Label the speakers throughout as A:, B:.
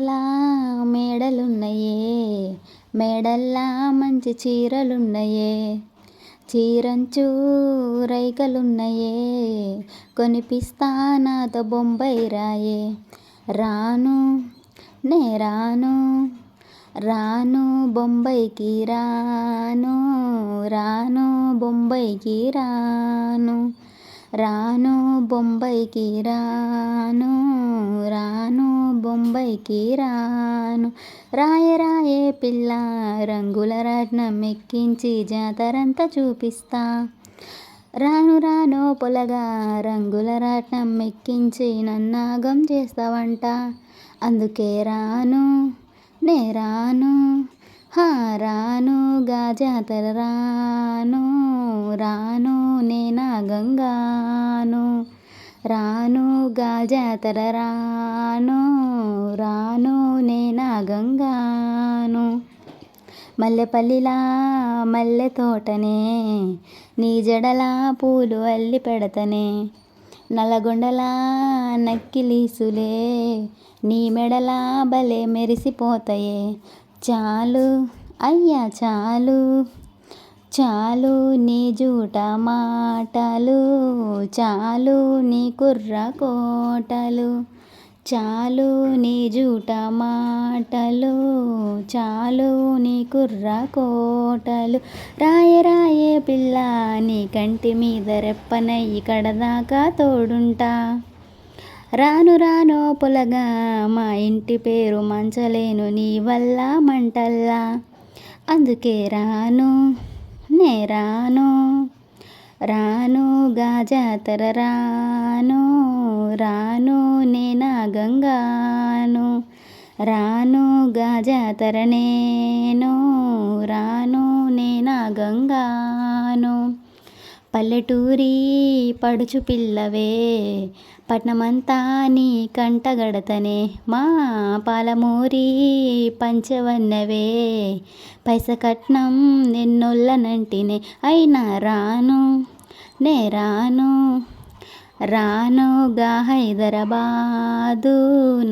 A: కొండలా మేడలున్నయే, మేడల్లా మంచి చీరలున్నయే, చీరంచు రైకలున్నయే, కొనిపిస్తా నాతో బొంబాయి రాయే. రాను నే రాను, రాను బొంబాయికి రాను, రాను బొంబాయికి రాను, రాను బొంబాయికి రాను, రాను బొంబాయికి రాను. రాయే రాయే పిల్ల రంగుల రాట్నం ఎక్కించి జాతరంతా చూపిస్తా. రాను రాను పొలగా రంగుల రాట్నం ఎక్కించి నన్నాగం చేస్తావంట. అందుకే రాను నే రాను, రాను గా జాతర రాను, రాను నే నాగంగాను, రాను గా జాతర రాను, రాను నే నాగంగాను. మల్లెపల్లిలా మల్లె తోటనే, నీ జడలా పూలు అల్లి పెడతనే, నల్లగొండలా నక్కిలీసులే, నీ మెడలా భలే మెరిసిపోతయే. చాలు అయ్యా చాలు, చాలు నీ జూట మాటలు, చాలు నీ కుర్ర కోటలు, చాలు నీ జూట మాటలు, చాలు నీ కుర్ర కోటలు. రాయే రాయే పిల్ల నీ కంటి మీద రెప్పనయ్యి కడదాకా తోడుంటా. రాను రాను పొలగా మా ఇంటి పేరు మంచలేను నీ వల్ల మంటల్లా. అందుకే రాను నే రాను, రాను గా జాతర రాను, రాను నే నాగంగాను, రాను గా జాతర నేను, రాను నే నాగంగాను. పల్లెటూరి పడుచు పిల్లవే, పట్నమంతా నీ కంటగడతనే, మా పాలమూరి పంచవన్నవే, పైస కట్నం నిన్నొల్లనంటినే. అయినా రాను నే రాను, రానుగా హైదరాబాదు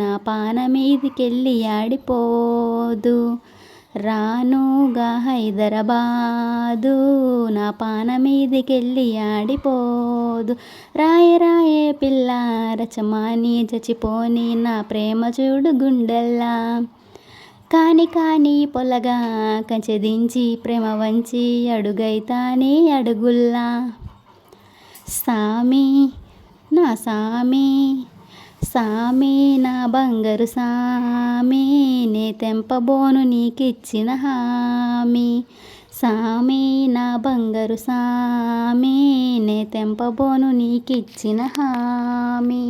A: నా పానమీదికెళ్ళి ఆడిపోదు, రానుగా హైదరాబాదు నా పానమీదికెళ్ళి ఆడిపోదు. రాయే రాయే పిల్ల రచమాని చచ్చిపోని నా ప్రేమ చూడు గుండెల్లా. కాని కాని పొలగా కంచెదించి ప్రేమ వంచి అడుగైతానే అడుగుల్లా. సామి నా సామి, సామి నా బంగారు సామి, నే తెంపబోను నీకిచ్చిన హామీ, సామి నా బంగారు సామి, నే తెంపబోను నీకిచ్చిన హామీ.